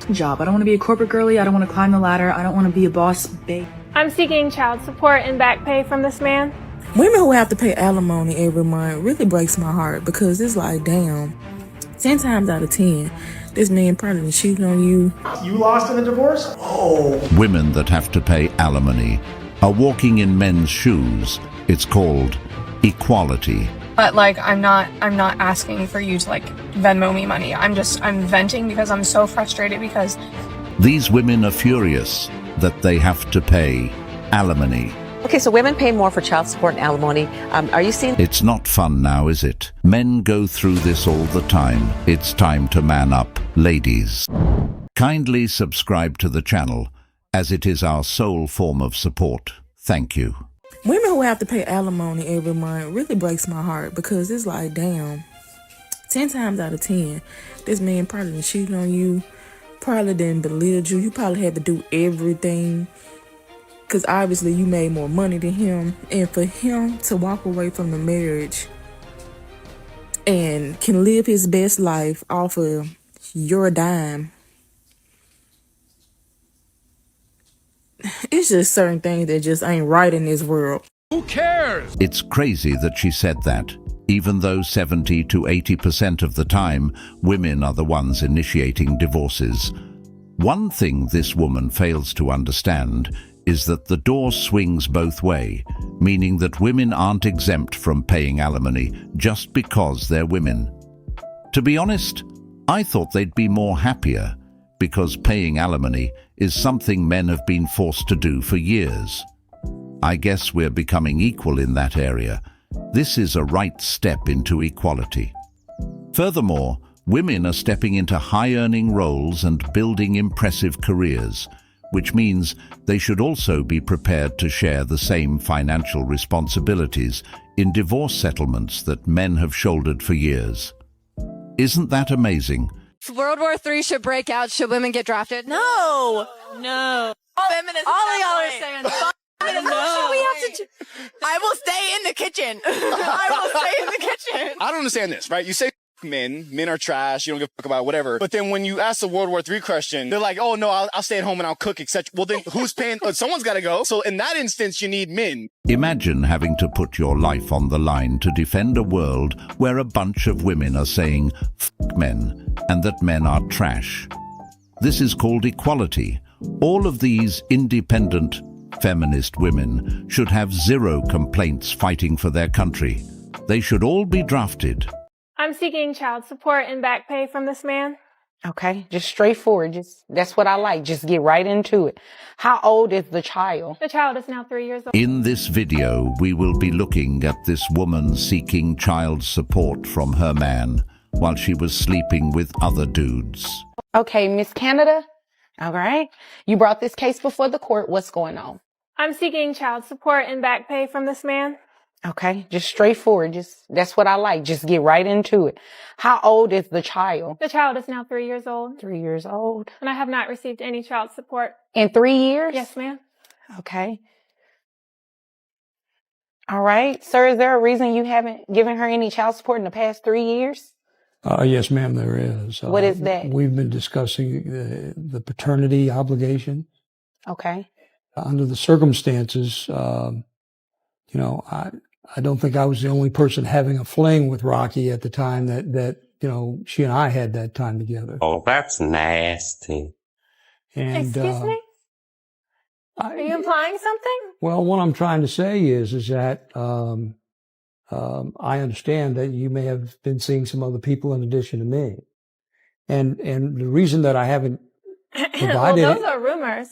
job. I don't want to be a corporate girly. I don't want to climb the ladder. I don't want to be a boss babe. I'm seeking child support and back pay from this man. Women who have to pay alimony every month really breaks my heart because it's like, damn, 10 times out of 10, this man probably been cheating on you. You lost in a divorce? Oh. Women that have to pay alimony are walking in men's shoes. It's called equality. But like, I'm not asking for you to like Venmo me money. I'm venting because I'm so frustrated because These women are furious that they have to pay alimony. Okay, so women pay more for child support and alimony. Are you seeing? It's not fun now, is it? Men go through this all the time. It's time to man up, ladies. Kindly subscribe to the channel, as it is our sole form of support. Thank you. Women who have to pay alimony every month really breaks my heart because it's like, damn, 10 times out of 10, this man probably been cheating on you, probably didn't belittle you. You probably had to do everything because obviously you made more money than him. And for him to walk away from the marriage and can live his best life off of your dime, it's just certain things that just ain't right in this world. Who cares? It's crazy that she said that, even though 70 to 80% of the time, women are the ones initiating divorces. One thing this woman fails to understand is that the door swings both way, meaning that women aren't exempt from paying alimony just because they're women. To be honest, I thought they'd be more happier, because paying alimony is something men have been forced to do for years. I guess we're becoming equal in that area. This is a right step into equality. Furthermore, women are stepping into high-earning roles and building impressive careers, which means they should also be prepared to share the same financial responsibilities in divorce settlements that men have shouldered for years. Isn't that amazing? If World War III should break out, should women get drafted? No. Feminists. All of y'all are saying, No. We have to I will stay in the kitchen. I will stay in the kitchen. I don't understand this, right? You say men are trash, you don't give a fuck about whatever. But then when you ask the World War III question, they're like, oh no, I'll stay at home and I'll cook, etc. Well then who's paying? Someone's got to go. So in that instance, you need men. Imagine having to put your life on the line to defend a world where a bunch of women are saying "fuck men" and that men are trash. This is called equality. All of these independent, feminist women should have zero complaints fighting for their country. They should all be drafted. I'm seeking child support and back pay from this man. Okay, just straightforward. That's what I like. Just get right into it. How old is the child? The child is now 3 years old. In this video, we will be looking at this woman seeking child support from her man while she was sleeping with other dudes. Okay, Miss Canada. All right. You brought this case before the court. What's going on? I'm seeking child support and back pay from this man. Okay, just straightforward. That's what I like. Just get right into it. How old is the child? The child is now 3 years old. 3 years old. And I have not received any child support. In 3 years? Yes, ma'am. Okay. All right. Sir, is there a reason you haven't given her any child support in the past 3 years? Yes, ma'am, there is. What is that? We've been discussing the paternity obligation. Okay. Under the circumstances, I don't think I was the only person having a fling with Rocky at the time that she and I had that time together. Oh, that's nasty. And, Excuse me? Are you implying something? Well, what I'm trying to say is that I understand that you may have been seeing some other people in addition to me. And the reason that I haven't provided well, those are rumors.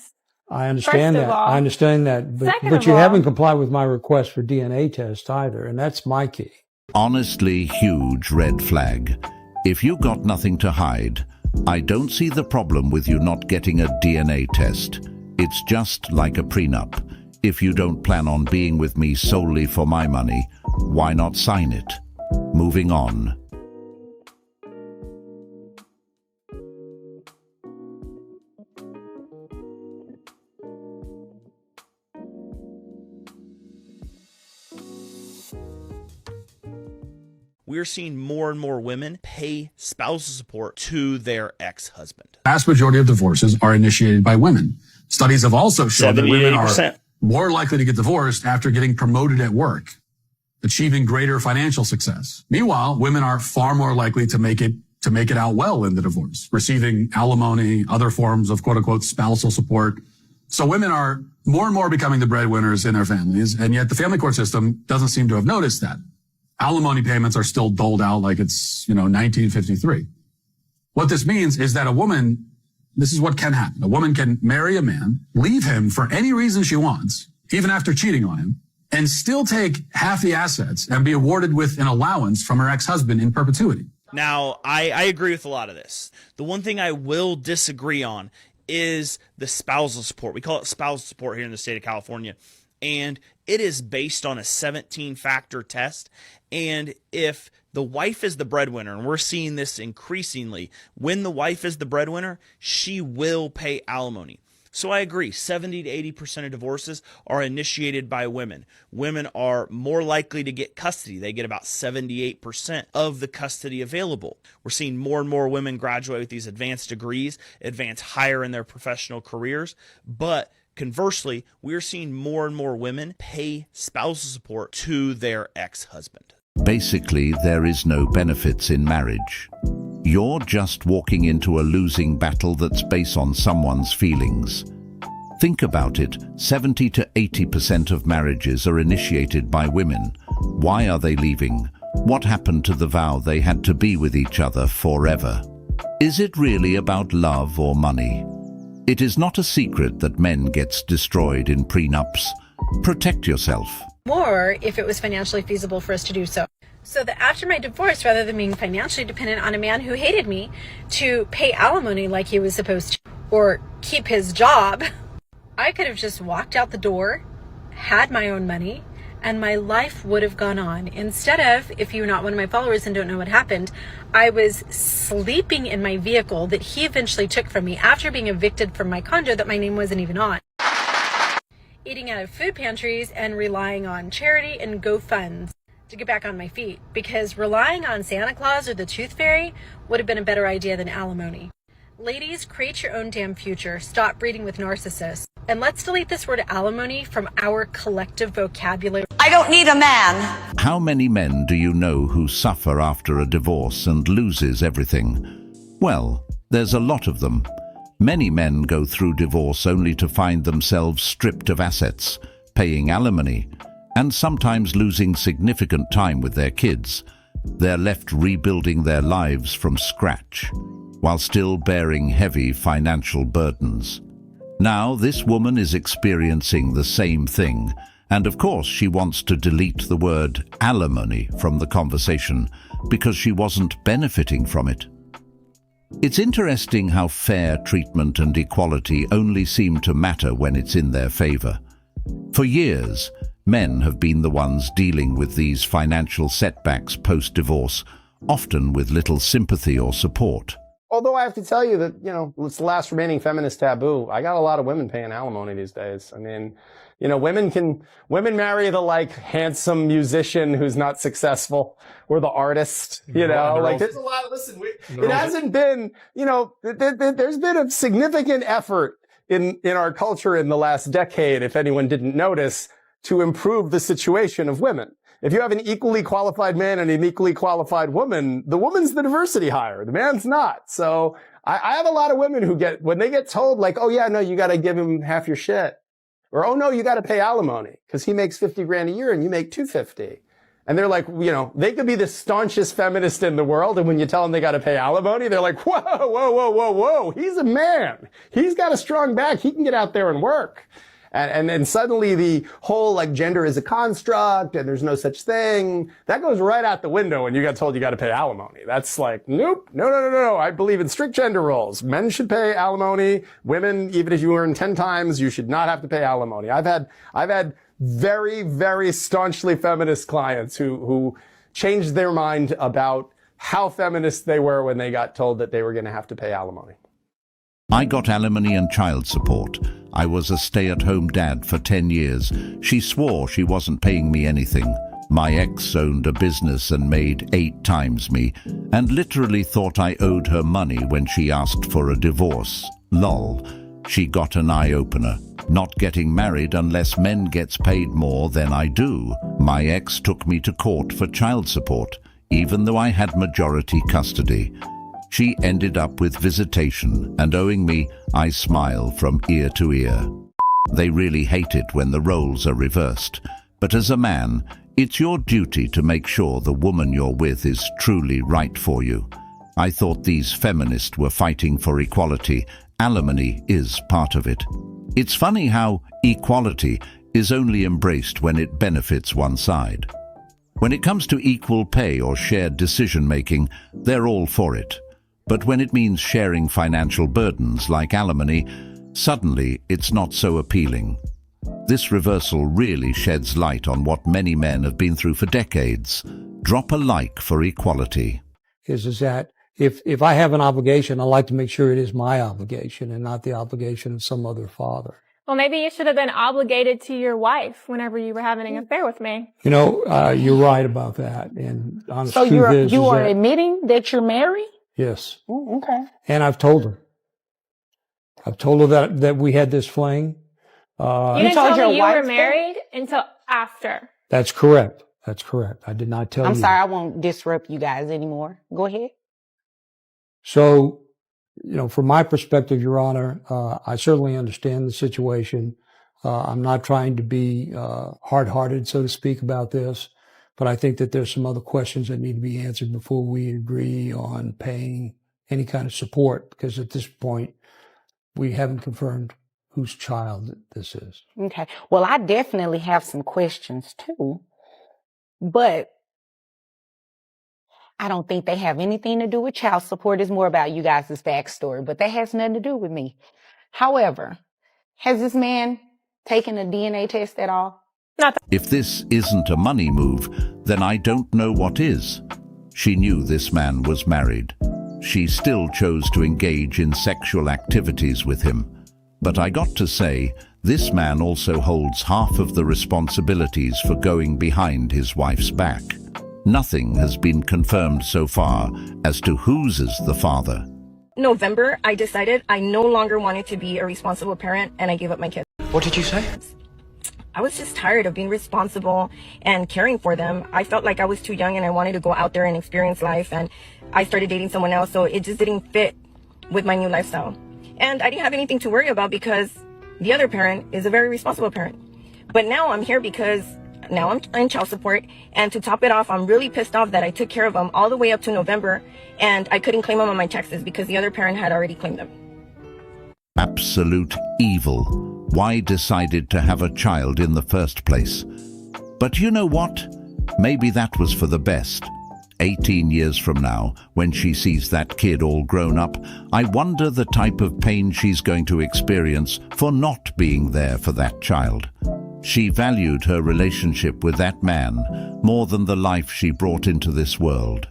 I understand that. All, I understand that. But you haven't complied with my request for DNA test either, and that's my key. Honestly, huge red flag. If you got nothing to hide, I don't see the problem with you not getting a DNA test. It's just like a prenup. If you don't plan on being with me solely for my money, why not sign it? Moving on. we're seeing more and more women pay spousal support to their ex-husband. Vast majority of divorces are initiated by women. Studies have also shown that women are 80%. more likely to get divorced after getting promoted at work, achieving greater financial success. Meanwhile, women are far more likely to make it out well in the divorce, receiving alimony, other forms of quote unquote spousal support. So women are more and more becoming the breadwinners in their families, and yet the family court system doesn't seem to have noticed that. Alimony payments are still doled out like it's, 1953. What this means is that this is what can happen. A woman can marry a man, leave him for any reason she wants, even after cheating on him, and still take half the assets and be awarded with an allowance from her ex-husband in perpetuity. Now, I agree with a lot of this. The one thing I will disagree on is the spousal support. We call it spousal support here in the state of California. And it is based on a 17-factor test. And if the wife is the breadwinner, and we're seeing this increasingly, when the wife is the breadwinner, she will pay alimony. So I agree, 70 to 80% of divorces are initiated by women. Women are more likely to get custody. They get about 78% of the custody available. We're seeing more and more women graduate with these advanced degrees, advance higher in their professional careers. But conversely, we're seeing more and more women pay spousal support to their ex-husband. Basically, there is no benefits in marriage. You're just walking into a losing battle that's based on someone's feelings. Think about it, 70 to 80% of marriages are initiated by women. Why are they leaving? What happened to the vow they had to be with each other forever? Is it really about love or money? It is not a secret that men gets destroyed in prenups. Protect yourself. More if it was financially feasible for us to do so. So that after my divorce, rather than being financially dependent on a man who hated me to pay alimony like he was supposed to, or keep his job, I could have just walked out the door, had my own money, and my life would have gone on. Instead of, if you're not one of my followers and don't know what happened, I was sleeping in my vehicle that he eventually took from me after being evicted from my condo that my name wasn't even on. Eating out of food pantries and relying on charity and GoFunds to get back on my feet, because relying on Santa Claus or the Tooth Fairy would have been a better idea than alimony. Ladies, create your own damn future. Stop breeding with narcissists. And let's delete this word alimony from our collective vocabulary. I don't need a man. How many men do you know who suffer after a divorce and loses everything? Well, there's a lot of them. Many men go through divorce only to find themselves stripped of assets, paying alimony, and sometimes losing significant time with their kids. They're left rebuilding their lives from scratch, while still bearing heavy financial burdens. Now, this woman is experiencing the same thing, and of course she wants to delete the word alimony from the conversation because she wasn't benefiting from it. It's interesting how fair treatment and equality only seem to matter when it's in their favor. For years, men have been the ones dealing with these financial setbacks post-divorce, often with little sympathy or support. Although I have to tell you that, it's the last remaining feminist taboo. I got a lot of women paying alimony these days. I mean, women marry the handsome musician who's not successful, or the artist, there's a lot, listen, it hasn't been, there's been a significant effort in our culture in the last decade, if anyone didn't notice, to improve the situation of women. If you have an equally qualified man and an equally qualified woman, the woman's the diversity hire, the man's not. So I have a lot of women who when they get told oh yeah, no, you got to give him half your shit. Or, oh no, you got to pay alimony because he makes $50,000 a year and you make $250,000. And they're like, they could be the staunchest feminist in the world. And when you tell them they got to pay alimony, they're like, whoa, whoa, whoa, whoa, whoa. He's a man. He's got a strong back. He can get out there and work. And then suddenly the whole gender is a construct and there's no such thing. That goes right out the window when you get told you got to pay alimony. That's nope, no. I believe in strict gender roles. Men should pay alimony. Women, even if you earn 10 times, you should not have to pay alimony. I've had very, very staunchly feminist clients who changed their mind about how feminist they were when they got told that they were going to have to pay alimony. I got alimony and child support. I was a stay-at-home dad for 10 years. She swore she wasn't paying me anything. My ex owned a business and made 8 times me, and literally thought I owed her money when she asked for a divorce. Lol. She got an eye-opener. Not getting married unless men gets paid more than I do. My ex took me to court for child support, even though I had majority custody. She ended up with visitation and owing me, I smile from ear to ear. They really hate it when the roles are reversed. But as a man, it's your duty to make sure the woman you're with is truly right for you. I thought these feminists were fighting for equality. Alimony is part of it. It's funny how equality is only embraced when it benefits one side. When it comes to equal pay or shared decision-making, they're all for it. But when it means sharing financial burdens like alimony, suddenly it's not so appealing. This reversal really sheds light on what many men have been through for decades. Drop a like for equality. Is that if I have an obligation, I like to make sure it is my obligation and not the obligation of some other father. Well, maybe you should have been obligated to your wife whenever you were having an affair with me. You know, you're right about that. And honest So truth you are that, admitting that you're married? yes. Ooh, okay. And I've told her. I've told her that we had this fling. You didn't tell me you were married until after. That's correct. That's correct. I did not tell you. I'm sorry, I won't disrupt you guys anymore. Go ahead. So, you know, from my perspective, Your Honor, I certainly understand the situation. I'm not trying to be hard-hearted, so to speak, about this, but I think that there's some other questions that need to be answered before we agree on paying any kind of support, because at this point, we haven't confirmed whose child this is. Okay. Well, I definitely have some questions too, but I don't think they have anything to do with child support. It's more about you guys' backstory, but that has nothing to do with me. However, has this man taken a DNA test at all? If this isn't a money move, then I don't know what is. She knew this man was married. She still chose to engage in sexual activities with him. But I got to say, this man also holds half of the responsibilities for going behind his wife's back. Nothing has been confirmed so far as to whose is the father. November, I decided I no longer wanted to be a responsible parent, and I gave up my kids. What did you say? I was just tired of being responsible and caring for them. I felt like I was too young and I wanted to go out there and experience life, and I started dating someone else, so it just didn't fit with my new lifestyle. And I didn't have anything to worry about because the other parent is a very responsible parent. But now I'm here because now I'm in child support, and to top it off, I'm really pissed off that I took care of them all the way up to November, and I couldn't claim them on my taxes because the other parent had already claimed them. Absolute evil. Why decided to have a child in the first place? But you know what? Maybe that was for the best. 18 years from now, when she sees that kid all grown up, I wonder the type of pain she's going to experience for not being there for that child. She valued her relationship with that man more than the life she brought into this world.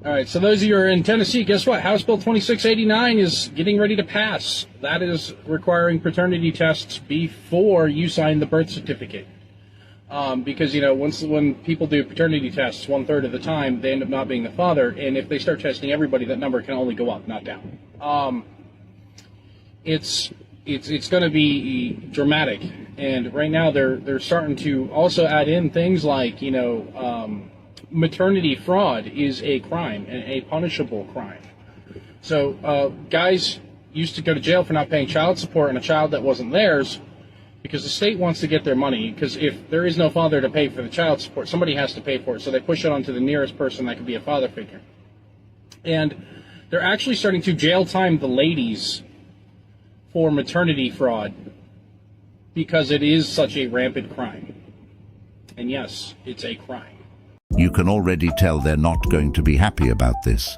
All right, so those of you who are in Tennessee, guess what? House Bill 2689 is getting ready to pass. That is requiring paternity tests before you sign the birth certificate. Because, you know, when people do paternity tests 1/3 of the time, they end up not being the father. And if they start testing everybody, that number can only go up, not down. It's going to be dramatic. And right now they're starting to also add in things like, you know, maternity fraud is a crime, and a punishable crime. So guys used to go to jail for not paying child support on a child that wasn't theirs because the state wants to get their money, because if there is no father to pay for the child support, somebody has to pay for it, so they push it onto the nearest person that could be a father figure. And they're actually starting to jail time the ladies for maternity fraud because it is such a rampant crime. And yes, it's a crime. You can already tell they're not going to be happy about this.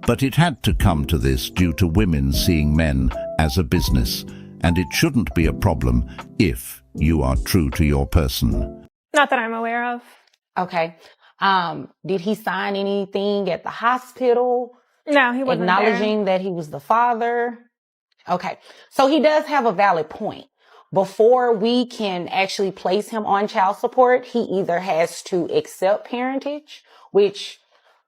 But it had to come to this due to women seeing men as a business, and it shouldn't be a problem if you are true to your person. Not that I'm aware of. Okay. Did he sign anything at the hospital? No, he wasn't acknowledging that he was the father? Okay. So he does have a valid point. Before we can actually place him on child support, he either has to accept parentage, which,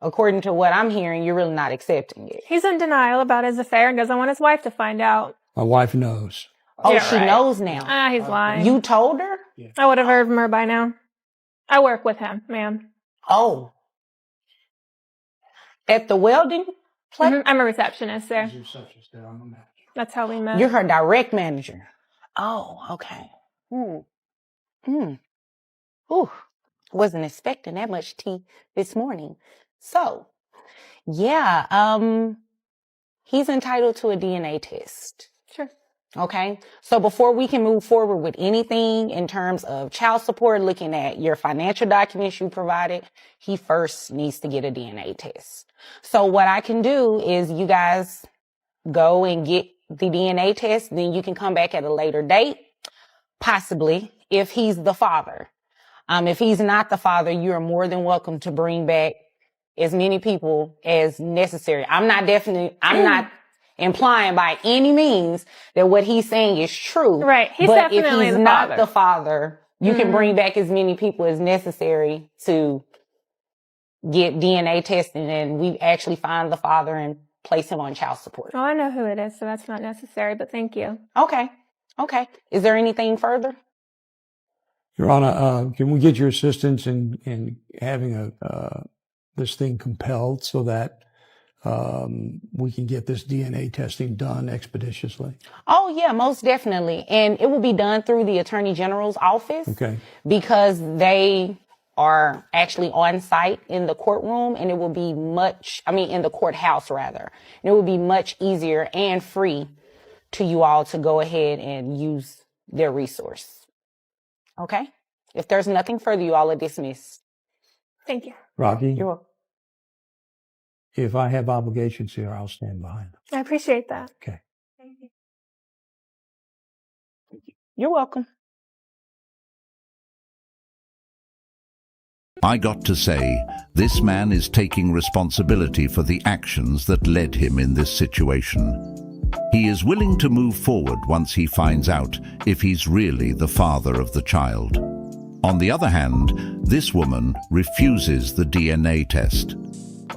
according to what I'm hearing, you're really not accepting it. He's in denial about his affair and doesn't want his wife to find out. My wife knows. Oh, Yeah, she right. knows now. He's lying. You told her? I would have heard from her by now. I work with him, ma'am. Oh. At the welding place? I'm a receptionist there. That's how we met. You're her direct manager. Oh, okay. Ooh, wasn't expecting that much tea this morning. So, yeah, he's entitled to a DNA test. Sure. Okay. So before we can move forward with anything in terms of child support, looking at your financial documents you provided, he first needs to get a DNA test. So what I can do is you guys go and get the DNA test, then you can come back at a later date, possibly, if he's the father. If he's not the father, you are more than welcome to bring back as many people as necessary. I'm not implying by any means that what he's saying is true. Right. He's but definitely if he's the not father. the father, you can bring back as many people as necessary to get DNA testing, and we actually find the father and place him on child support. Well, I know who it is, so that's not necessary, but thank you. Okay. Is there anything further? Your Honor, can we get your assistance in having this thing compelled so that we can get this DNA testing done expeditiously? Oh, yeah, most definitely. And it will be done through the Attorney General's office. Okay. Because they are actually on site in the courtroom, and it will be in the courthouse rather. And it will be much easier and free to you all to go ahead and use their resource. Okay? If there's nothing further, you all are dismissed. Thank you. Rocky? You're welcome. If I have obligations here, I'll stand behind them. I appreciate that. Okay. Thank you. You're welcome. I got to say, this man is taking responsibility for the actions that led him in this situation. He is willing to move forward once he finds out if he's really the father of the child. On the other hand, this woman refuses the DNA test.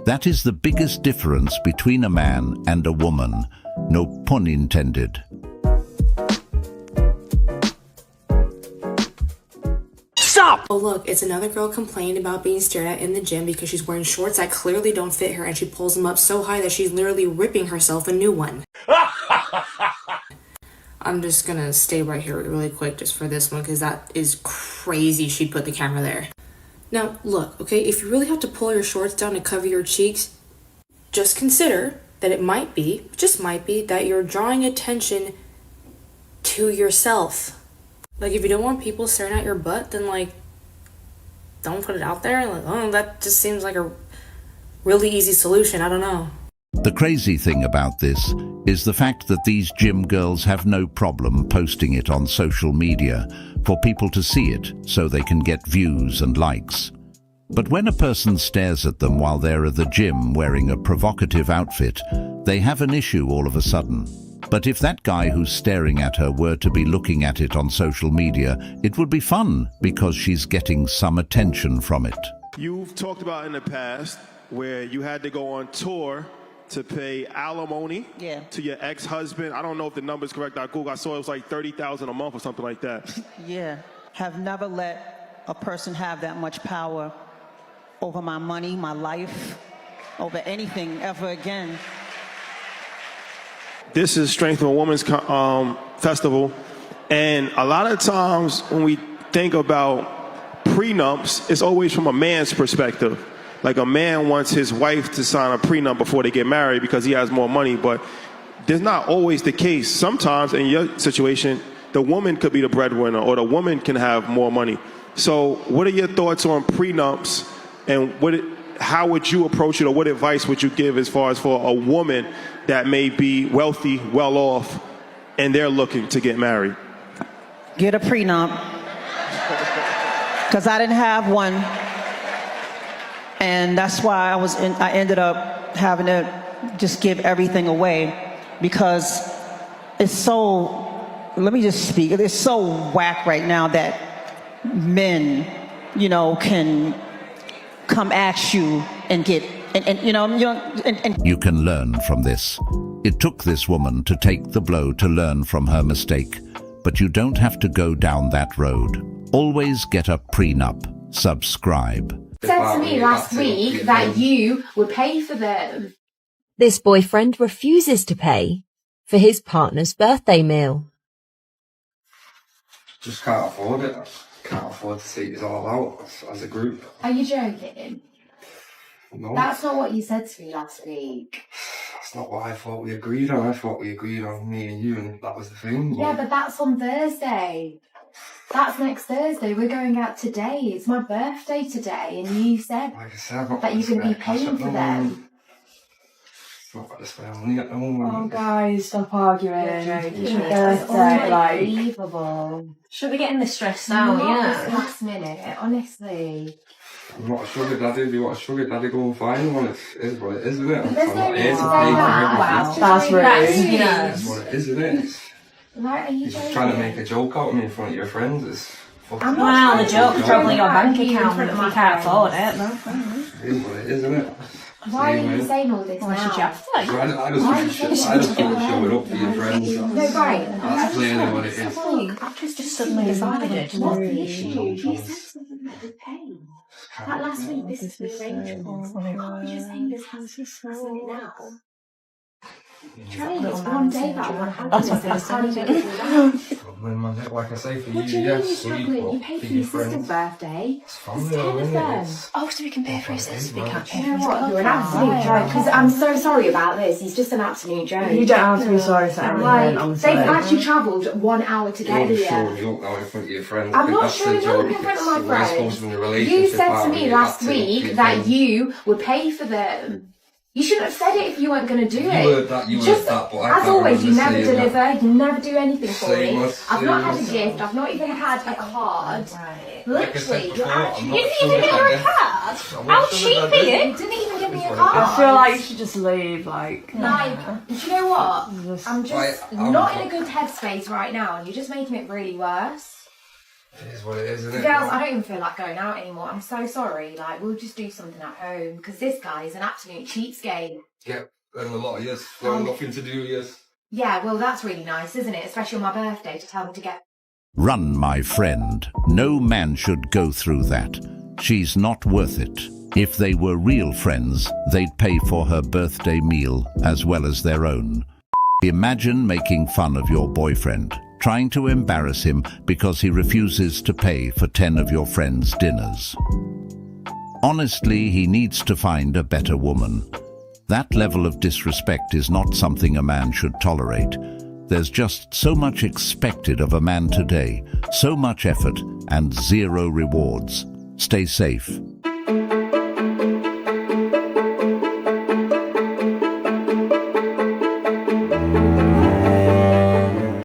That is the biggest difference between a man and a woman. No pun intended. Stop! Oh look, it's another girl complaining about being stared at in the gym because she's wearing shorts that clearly don't fit her, and she pulls them up so high that she's literally ripping herself a new one. I'm just gonna stay right here really quick just for this one because that is crazy she put the camera there. Now look, okay, if you really have to pull your shorts down to cover your cheeks, just consider that it might be, just might be, that you're drawing attention to yourself. Like, if you don't want people staring at your butt, then, like, don't put it out there. Like, oh, that just seems like a really easy solution. I don't know. The crazy thing about this is the fact that these gym girls have no problem posting it on social media for people to see it so they can get views and likes. But when a person stares at them while they're at the gym wearing a provocative outfit, they have an issue all of a sudden. But if that guy who's staring at her were to be looking at it on social media, it would be fun because she's getting some attention from it. You've talked about in the past where you had to go on tour to pay alimony to your ex-husband. I don't know if the number's correct. I saw it was like $30,000 a month or something like that. Yeah, have never let a person have that much power over my money, my life, over anything ever again. This is Strength of a Woman's festival, and a lot of times when we think about prenups, it's always from a man's perspective. Like, a man wants his wife to sign a prenup before they get married because he has more money, but that's not always the case. Sometimes in your situation, the woman could be the breadwinner or the woman can have more money. So what are your thoughts on prenups, and how would you approach it, or what advice would you give as far as for a woman that may be wealthy, well off, and they're looking to get married? Get a prenup. Because I didn't have one. And that's why I ended up having to just give everything away, because it's so, let me just speak, it's so whack right now that men, you know, can come at you and get, You can learn from this. It took this woman to take the blow to learn from her mistake, but you don't have to go down that road. Always get a prenup. Subscribe. Said to me last week that you would pay for them. This boyfriend refuses to pay for his partner's birthday meal. Just can't afford it. Can't afford to see it all out as a group. Are you joking? No. That's not what you said to me last week. That's not what I thought we agreed on. I thought we agreed on me and you, and that was the thing. Yeah, but that's on Thursday. That's next Thursday. We're going out today. It's my birthday today, and you said that you're going to be paying for them. It's not about to spend money at the moment. Oh, guys, stop arguing. It's unbelievable. Should be getting this stressed out, yeah. This last minute, honestly. I'm not a sugar daddy. If you want a sugar daddy, go and find one. It is what it is, isn't it? There's I'm no not need here to to say pay that. for Wow, everything. that's rude. It is what it is, isn't it? Like, are you You're joking? just trying to make a joke out of me in front of your friends. It's fucking... I'm not well, the joke's probably your bank account if you can't afford it. It is what it is, isn't it? Why are you saying all this now? Should you have to? I just thought show it up for your friends. No, right. That's clearly what it is. I've just suddenly decided. What's the issue? You said something about the pain. That last week, this is the arrangements. Can't you just say this has to be now? Trying, it's one day that one happens. That's how you do that. Like I say, for What do you, you mean you're yes, struggling? You paid for your sister's birthday. It's family, There's 10 of isn't them. it? It's... Oh, so we can pay for his sister, we can't pay You for know his what? You're an absolute joke. Because I'm so sorry about this. He's just an absolute joke. You don't have to be sorry for everything, honestly. They've actually travelled 1 hour to get You're here. showing you up now in front of your friends. I'm not That's the showing up joke. in front of It's my the worst friends. husband You relationship said out to of me it. last That's it. week Your that friends. you would pay for them. You shouldn't have said it if you weren't going to do it. You heard that, but I as can't always, you remember never saying deliver, that. you never do anything for Same me. as- I've not had same a as- gift, I've not even had a card. Like I said Literally, before, you're I'm actually... not You didn't sure even give that her a I card? I'm How not sure cheap that I are you? did. You didn't even give me a It's card. I feel like you should just leave, like... Like, do you know what? I'm just I'm not in a good headspace right now, and you're just making it really worse. It is what it is, isn't it? Girls, I don't even feel like going out anymore. I'm so sorry. Like, we'll just do something at home, because this guy is an absolute cheapskate. Yeah, and a lot of years. Well, nothing to do, yes. Yeah, well, that's really nice, isn't it? Especially on my birthday, to tell me to get... Run, my friend. No man should go through that. She's not worth it. If they were real friends, they'd pay for her birthday meal as well as their own. Imagine making fun of your boyfriend, trying to embarrass him because he refuses to pay for 10 of your friends' dinners. Honestly, he needs to find a better woman. That level of disrespect is not something a man should tolerate. There's just so much expected of a man today, so much effort and zero rewards. Stay safe.